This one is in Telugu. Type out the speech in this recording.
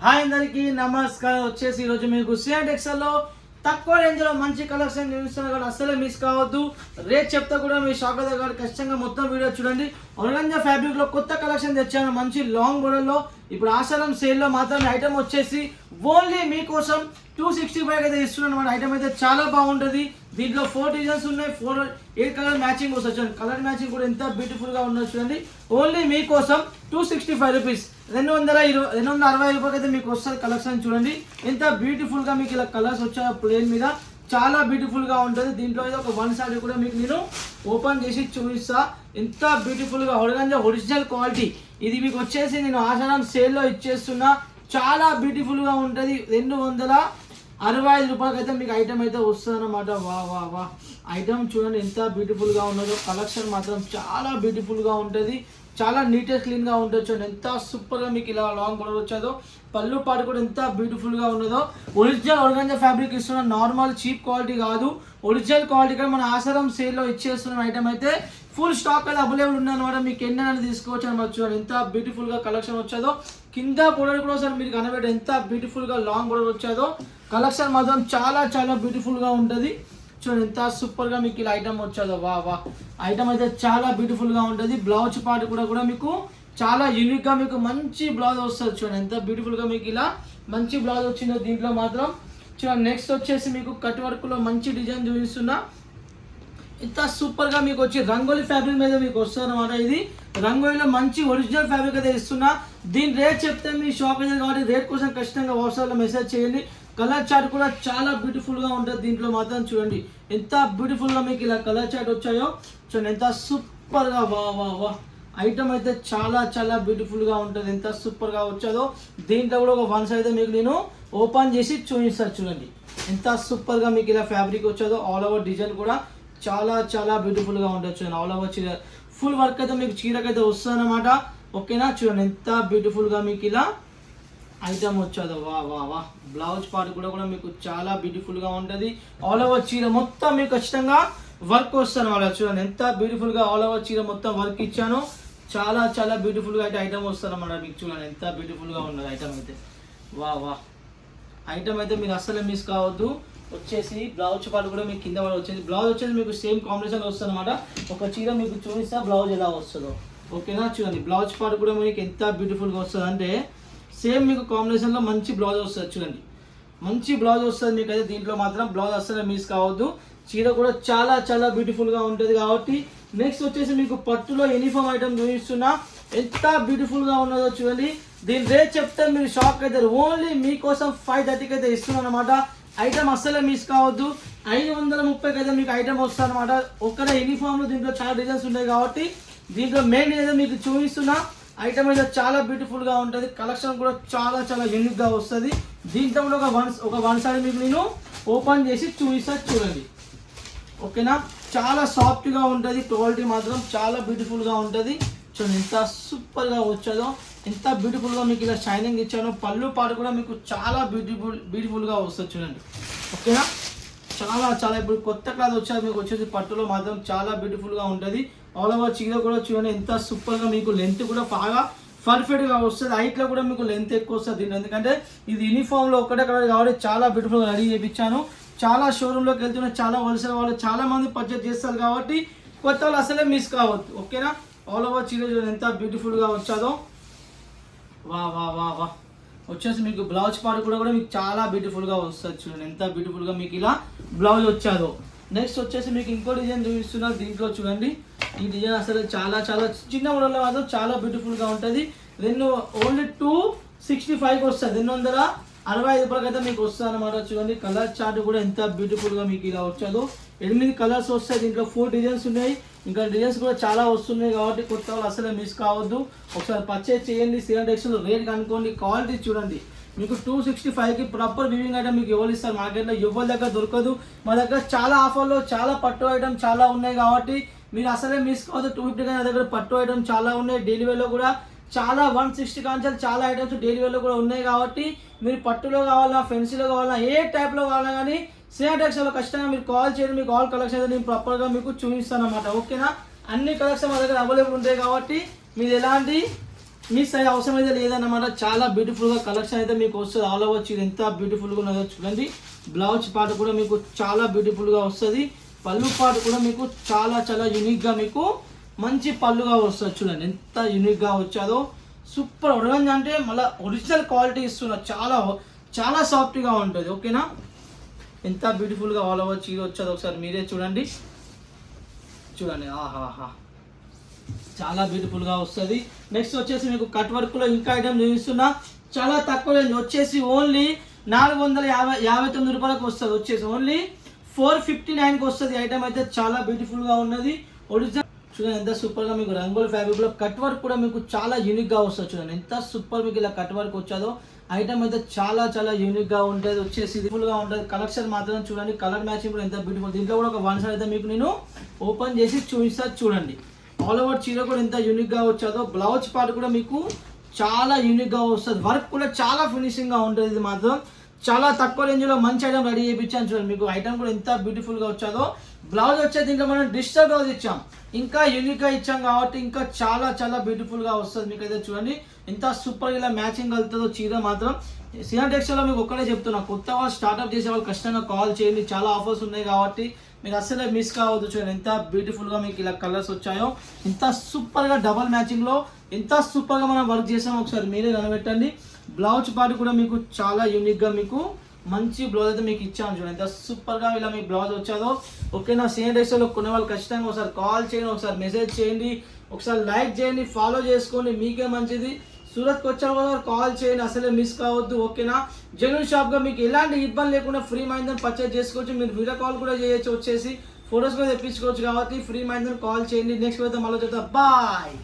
హాయ్ అందరికీ నమస్కారం. వచ్చేసి ఈరోజు మీకు సిఎంట్ ఎక్సెల్లో తక్కువ రేంజ్లో మంచి కలెక్షన్ చూపిస్తున్నారు కూడా అస్సలే మిస్ కావద్దు. రేట్ చెప్తా కూడా మీ షాప్ దగ్గర ఖచ్చితంగా మొత్తం వీడియో చూడండి. ఆర్గాంజా ఫ్యాబ్రిక్లో కొత్త కలెక్షన్ తెచ్చాను మంచి లాంగ్ మోడల్లో. ఇప్పుడు ఆషాఢం సేల్లో మాత్రం ఐటమ్ వచ్చేసి ఓన్లీ మీకోసం 265 అయితే ఇస్తున్నాను అనమాట. ఐటమ్ అయితే చాలా బాగుంటుంది. దీంట్లో 4 డిజైన్స్ ఉన్నాయి, 8 కలర్ మ్యాచింగ్ వస్తుంది. చూడండి కలర్ మ్యాచింగ్ కూడా ఎంత బ్యూటిఫుల్గా ఉన్నది చూడండి. ఓన్లీ మీకోసం 265 రూపీస్, 260 రూపాయలకి అయితే మీకు వస్తుంది కలెక్షన్. చూడండి ఎంత బ్యూటిఫుల్గా మీకు ఇలా కలర్స్ వచ్చాయో ప్లేన్ మీద, చాలా బ్యూటిఫుల్గా ఉంటుంది. దీంట్లో అయితే ఒక 1 సారీ కూడా మీకు నేను ఓపెన్ చేసి చూపిస్తా. ఎంత బ్యూటిఫుల్గా ఆర్గాంజా ఒరిజినల్ క్వాలిటీ. ఇది మీకు వచ్చేసి నేను ఆషాఢం సేల్లో ఇచ్చేస్తున్నా. చాలా బ్యూటిఫుల్గా ఉంటుంది. 265 రూపాయలకి అయితే మీకు ఐటమ్ అయితే వస్తుంది అనమాట. వా వా వా ఐటమ్ చూడండి ఎంత బ్యూటిఫుల్గా ఉన్నదో. కలెక్షన్ మాత్రం చాలా బ్యూటిఫుల్గా ఉంటుంది, చాలా నీట్ అండ్ క్లీన్గా ఉంటుంది. చూడండి ఎంత సూపర్గా మీకు ఇలా లాంగ్ బోర్డర్ వచ్చేదో. పళ్ళు పాటు కూడా ఎంత బ్యూటిఫుల్గా ఉన్నదో. ఒరిజినల్ ఆర్గాంజా ఫ్యాబ్రిక్ ఇస్తున్న, నార్మల్ చీప్ క్వాలిటీ కాదు, ఒరిజినల్ క్వాలిటీ కూడా మన ఆషాఢం సేల్లో ఇచ్చేస్తున్న ఐటమ్ అయితే ఫుల్ స్టాక్ అయితే అవైలబుల్ ఉందన్నమాట. మీకు ఎన్నైనా తీసుకోవచ్చు అనమాట. చూడండి ఎంత బ్యూటిఫుల్గా కలెక్షన్ వచ్చేదో. కింద బోర్డర్ కూడా ఒకసారి మీరు కనబెట్టి ఎంత బ్యూటిఫుల్గా లాంగ్ బోర్డర్ వచ్చేదో. కలెక్షన్ మాత్రం చాలా చాలా బ్యూటిఫుల్గా ఉంటుంది. చూడండి ఎంత సూపర్గా మీకు ఇలా ఐటమ్ వచ్చేదో. వా వా ఐటమ్ అయితే చాలా బ్యూటిఫుల్గా ఉంటుంది. బ్లౌజ్ పార్ట్ కూడా మీకు చాలా యూనిక్గా మీకు మంచి బ్లౌజ్ వస్తుంది. చూడండి ఎంత బ్యూటిఫుల్గా మీకు ఇలా మంచి బ్లౌజ్ వచ్చిందో దీంట్లో మాత్రం. చూడండి నెక్స్ట్ వచ్చేసి మీకు కట్ వర్క్లో మంచి డిజైన్ చూపిస్తున్నా. ఇంత సూపర్గా మీకు వచ్చి రంగోలీ ఫ్యాబ్రిక్ మీద మీకు వస్తుంది అనమాట. ఇది రంగోలీలో మంచి ఒరిజినల్ ఫ్యాబ్రిక్ అయితే ఇస్తున్నా. దీని రేట్ చెప్తే మీ షాప్ అయితే కాబట్టి రేట్ కోసం ఖచ్చితంగా వాట్సాప్లో మెసేజ్ చేయండి. కలర్ చార్ట్ కూడా చాలా బ్యూటిఫుల్గా ఉంటుంది దీంట్లో మాత్రం. చూడండి ఎంత బ్యూటిఫుల్గా మీకు ఇలా కలర్ చార్ట్ వచ్చాయో. చూడండి ఎంత సూపర్గా. వా వా వా ఐటమ్ అయితే చాలా చాలా బ్యూటిఫుల్గా ఉంటుంది. ఎంత సూపర్గా వచ్చేదో. దీంట్లో కూడా ఒక 1 సైడ్ మీకు నేను ఓపెన్ చేసి చూపిస్తాను. చూడండి ఎంత సూపర్గా మీకు ఇలా ఫ్యాబ్రిక్ వచ్చేదో. ఆల్ ఓవర్ డిజైన్ కూడా చాలా చాలా బ్యూటిఫుల్గా ఉంటుంది. చూడండి ఆల్ ఓవర్ చీర ఫుల్ వర్క్ అయితే మీకు చీరకైతే వస్తుంది అనమాట. ఓకేనా. చూడండి ఎంత బ్యూటిఫుల్గా మీకు ఇలా ఐటమ్ వచ్చేదో. వా వా వా బ్లౌజ్ పార్ట్ కూడా మీకు చాలా బ్యూటిఫుల్గా ఉంటుంది. ఆల్ ఓవర్ చీర మొత్తం మీకు ఖచ్చితంగా వర్క్ వస్తుంది అనమాట. చూడండి ఎంత బ్యూటిఫుల్గా ఆల్ ఓవర్ చీర మొత్తం వర్క్ ఇచ్చాను. చాలా చాలా బ్యూటిఫుల్గా అయితే ఐటమ్ వస్తుంది అనమాట మీకు. చూడండి ఎంత బ్యూటిఫుల్గా ఉన్నది ఐటమ్ అయితే. వా వా ఐటమ్ అయితే మీరు అస్సలే మిస్ కావద్దు. వచ్చేసి బ్లౌజ్ పార్ట్ కూడా మీకు కింద పడి వచ్చేసి బ్లౌజ్ వచ్చేసి మీకు సేమ్ కాంబినేషన్ వస్తుంది అనమాట. ఒక చీర మీకు చూపిస్తా బ్లౌజ్ ఎలా వస్తుందో. ఓకేనా. చూడండి బ్లౌజ్ పార్ట్ కూడా మీకు ఎంత బ్యూటిఫుల్గా వస్తుంది అంటే సేమ్ మీకు కాంబినేషన్లో మంచి బ్లౌజ్ వస్తుంది. చూడండి మంచి బ్లౌజ్ వస్తుంది మీకు అయితే. దీంట్లో మాత్రం బ్లౌజ్ అస్సలే మిస్ కావద్దు. చీర కూడా చాలా చాలా బ్యూటిఫుల్గా ఉంటుంది కాబట్టి. నెక్స్ట్ వచ్చేసి మీకు పట్టులో యూనిఫామ్ ఐటమ్ చూపిస్తున్నా. ఎంత బ్యూటిఫుల్గా ఉన్నదో చూడండి. దీని రేట్ చెప్తే మీరు షాక్ అవుతారు. ఓన్లీ మీకోసం 530కి అయితే ఇస్తున్నాను అనమాట. ఐటమ్ అస్సలే మిస్ కావద్దు. 530కి అయితే మీకు ఐటమ్ వస్తుంది అనమాట. ఒక్కడే యూనిఫామ్లో దీంట్లో చాలా డిజైన్స్ ఉన్నాయి కాబట్టి దీంట్లో మెయిన్ డిజైన్ మీకు చూపిస్తున్నా. ఐటమ్ అయితే చాలా బ్యూటిఫుల్గా ఉంటుంది. కలెక్షన్ కూడా చాలా చాలా యూనిక్గా వస్తుంది. దీంట్లో కూడా ఒక వన్ సైడ్ మీకు నేను ఓపెన్ చేసి చూపిస్తా. చూడండి ఓకేనా. చాలా సాఫ్ట్గా ఉంటుంది. క్వాలిటీ మాత్రం చాలా బ్యూటిఫుల్గా ఉంటుంది. చూడండి ఎంత సూపర్గా వచ్చేదో. ఎంత బ్యూటిఫుల్గా మీకు ఇలా షైనింగ్ ఇచ్చాను. పళ్ళు పాటు కూడా మీకు చాలా బ్యూటిఫుల్గా వస్తుంది. చూడండి ఓకేనా. చాలా చాలా ఇప్పుడు కొత్త క్లాత్ వచ్చాక మీకు వచ్చేసి పట్టులో మాత్రం చాలా బ్యూటిఫుల్గా ఉంటుంది. ఆల్ ఓవర్ చీర కూడా చూడండి ఎంత సూపర్గా మీకు లెంత్ కూడా బాగా పర్ఫెక్ట్గా వస్తుంది. హైట్లో కూడా మీకు లెంత్ ఎక్కువ వస్తుంది. ఎందుకంటే ఇది యూనిఫామ్లో ఒక్కటే కలర్ కాబట్టి చాలా బ్యూటిఫుల్గా రెడీ చేయించాను. చాలా షోరూంలోకి వెళ్తున్న చాలా హోల్సేల్ వాళ్ళు చాలా మంది పర్చేజ్ చేస్తారు కాబట్టి కొత్త వాళ్ళు అసలే మిస్ కావద్దు. ఓకేనా. ఆల్ ఓవర్ చీర చూడండి ఎంత బ్యూటిఫుల్గా వచ్చాదో. వా వా వా వా వచ్చేసి మీకు బ్లౌజ్ పార్ట్ కూడా మీకు చాలా బ్యూటిఫుల్గా వస్తుంది. చూడండి ఎంత బ్యూటిఫుల్గా మీకు ఇలా బ్లౌజ్ వచ్చాదో. నెక్స్ట్ వచ్చేసి మీకు ఇంకో డిజైన్ చూపిస్తున్నారు. దీంట్లో చూడండి ఈ డిజైన్ అసలు చాలా చాలా చిన్న మోడల్లో మాత్రం చాలా బ్యూటిఫుల్గా ఉంటుంది. ఓన్లీ 265కి వస్తుంది. 265 రూపాయలకి అయితే మీకు వస్తుంది అనమాట. చూడండి కలర్ చార్ట్ కూడా ఎంత బ్యూటిఫుల్గా మీకు ఇలా వచ్చాదో. 8 కలర్స్ వస్తాయి. దీంట్లో 4 డిజైన్స్ ఉన్నాయి. ఇంకా డిజైన్స్ కూడా చాలా వస్తున్నాయి కాబట్టి కొత్త వాళ్ళు అసలే మిస్ కావద్దు. ఒకసారి పర్చేజ్ చేయండి. సిఎంట్ ఎక్సెల్ రేట్ కనుక్కోండి. క్వాలిటీ చూడండి. మీకు 265కి ప్రాపర్ వివింగ్ ఐటమ్ మీకు ఎవరు ఇస్తారు మార్కెట్లో? ఎవరి దగ్గర దొరకదు. మా దగ్గర చాలా ఆఫర్లో చాలా పట్టు ఐటమ్ చాలా ఉన్నాయి కాబట్టి మీరు అసలే మిస్ కావద్దు. 250 కానీ నా దగ్గర పట్టు ఐటమ్ చాలా ఉన్నాయి. డైలీ వేర్లో కూడా చాలా 160 కాంచాలు చాలా ఐటమ్స్ డైలీ వేర్లో కూడా ఉన్నాయి కాబట్టి మీరు పట్టులో కావాలా, ఫెన్సీలో కావాలా, ఏ టైప్లో కావాలా కానీ సిఎంట్ ఎక్సెల్లో ఖచ్చితంగా మీరు కాల్ చేయండి. మీకు ఆల్ కలెక్షన్ అయితే నేను ప్రాపర్గా మీకు చూపిస్తాను అనమాట. ఓకేనా. అన్ని కలెక్షన్ మా దగ్గర అవైలబుల్ ఉంటాయి కాబట్టి మీరు ఎలాంటి మిస్ అయ్యే అవసరం అయితే లేదన్నమాట. చాలా బ్యూటిఫుల్గా కలెక్షన్ అయితే మీకు వస్తుంది. ఆల్ ఓవర్ చీర ఎంత బ్యూటిఫుల్గా ఉన్నదో చూడండి. బ్లౌజ్ పార్ట్ కూడా మీకు చాలా బ్యూటిఫుల్గా వస్తుంది. పళ్ళు పార్ట్ కూడా మీకు చాలా చాలా యూనిక్గా మీకు మంచి పళ్ళుగా వస్తుంది. చూడండి ఎంత యూనిక్గా వచ్చాదో. సూపర్ ఆర్గంజా అంటే మళ్ళీ ఒరిజినల్ క్వాలిటీ ఇస్తున్నారు. చాలా చాలా సాఫ్ట్గా ఉంటుంది. ఓకేనా, ఎంత బ్యూటిఫుల్గా ఆల్ ఓవర్ చీర వచ్చాదో ఒకసారి మీరే చూడండి. చూడండి ఆహాహా, చాలా బ్యూటిఫుల్గా వస్తుంది. నెక్స్ట్ వచ్చేసి మీకు కట్ వర్క్లో ఇంకా ఐటమ్ చూపిస్తున్నా. చాలా తక్కువ రేంజ్ వచ్చేసి ఓన్లీ 459 రూపాయలకు వస్తుంది. వచ్చేసి ఓన్లీ 459కి వస్తుంది. ఐటమ్ అయితే చాలా బ్యూటిఫుల్గా ఉన్నది. ఒరిజినల్ చూడండి ఎంత సూపర్గా మీకు రంగోల్ ఫ్యాబ్రిక్లో కట్ వర్క్ కూడా మీకు చాలా యూనిక్గా వస్తుంది. చూడండి ఎంత సూపర్ మీకు ఇలా కట్ వర్క్ వచ్చాదో. ఐటమ్ అయితే చాలా చాలా యూనిక్గా ఉంటుంది. వచ్చేసి ఫుల్గా ఉంటుంది. కలెక్షన్ మాత్రం చూడండి. కలర్ మ్యాచింగ్ కూడా ఎంత బ్యూటిఫుల్. దీంట్లో కూడా ఒక వన్ సైడ్ అయితే మీకు నేను ఓపెన్ చేసి చూపిస్తాను చూడండి. ఆల్ ఓవర్ చీర కూడా ఎంత యూనిక్గా వచ్చాదో. బ్లౌజ్ పార్ట్ కూడా మీకు చాలా యూనిక్గా వస్తుంది. వర్క్ కూడా చాలా ఫినిషింగ్గా ఉంటుంది. ఇది మాత్రం చాలా తక్కువ రేంజ్లో మంచి ఐటమ్ రెడీ చేయించాను చూడండి. మీకు ఐటమ్ కూడా ఎంత బ్యూటిఫుల్గా వచ్చాదో. బ్లౌజ్ వచ్చే దీంట్లో మనం డిజిటల్ బ్లౌజ్ ఇచ్చాం, ఇంకా యూనిక్గా ఇచ్చాం కాబట్టి ఇంకా చాలా చాలా బ్యూటిఫుల్గా వస్తుంది. మీకు అయితే చూడండి ఎంత సూపర్ ఇలా మ్యాచింగ్ కలుగుతుందో చీర మాత్రం. సిఆర్ టెక్స్టైల్లో మీకు ఒక్కడే చెప్తున్నా, కొత్త వాళ్ళు స్టార్ట్అప్ చేసే వాళ్ళు ఖచ్చితంగా కాల్ చేయండి. చాలా ఆఫర్స్ ఉన్నాయి కాబట్టి మీకు అస్సలే మిస్ కావద్దు. చూడండి ఎంత బ్యూటిఫుల్గా మీకు ఇలా కలర్స్ వచ్చాయో. ఎంత సూపర్గా డబల్ మ్యాచింగ్లో ఎంత సూపర్గా మనం వర్క్ చేసామో ఒకసారి మీరే కనిపెట్టండి. బ్లౌజ్ పార్ట్ కూడా మీకు చాలా యూనిక్గా మీకు మంచి బ్లౌజ్ అయితే మీకు ఇచ్చాను. చూడండి ఎంత సూపర్గా ఇలా మీకు బ్లౌజ్ వచ్చాదో. ఓకేనా, సేమ్ డ్రెస్లో కొనే వాళ్ళు ఖచ్చితంగా ఒకసారి కాల్ చేయండి, ఒకసారి మెసేజ్ చేయండి, ఒకసారి లైక్ చేయండి, ఫాలో చేసుకోండి. మీకే మంచిది. సూరత్కి వచ్చారు కదా కాల్ చేయండి, అసలే మిస్ కావద్దు. ఓకేనా, జెన్యూన్ షాప్గా మీకు ఎలాంటి ఇబ్బంది లేకుండా ఫ్రీ మైండ్ పర్చేజ్ చేసుకోవచ్చు. మీరు వీడియో కాల్ కూడా చేయొచ్చు, వచ్చేసి ఫొటోస్ కూడా తెప్పించుకోవచ్చు. కాబట్టి ఫ్రీ మైండ్ కాల్ చేయండి. నెక్స్ట్ అయితే మళ్ళీ చెప్తా. బాయ్.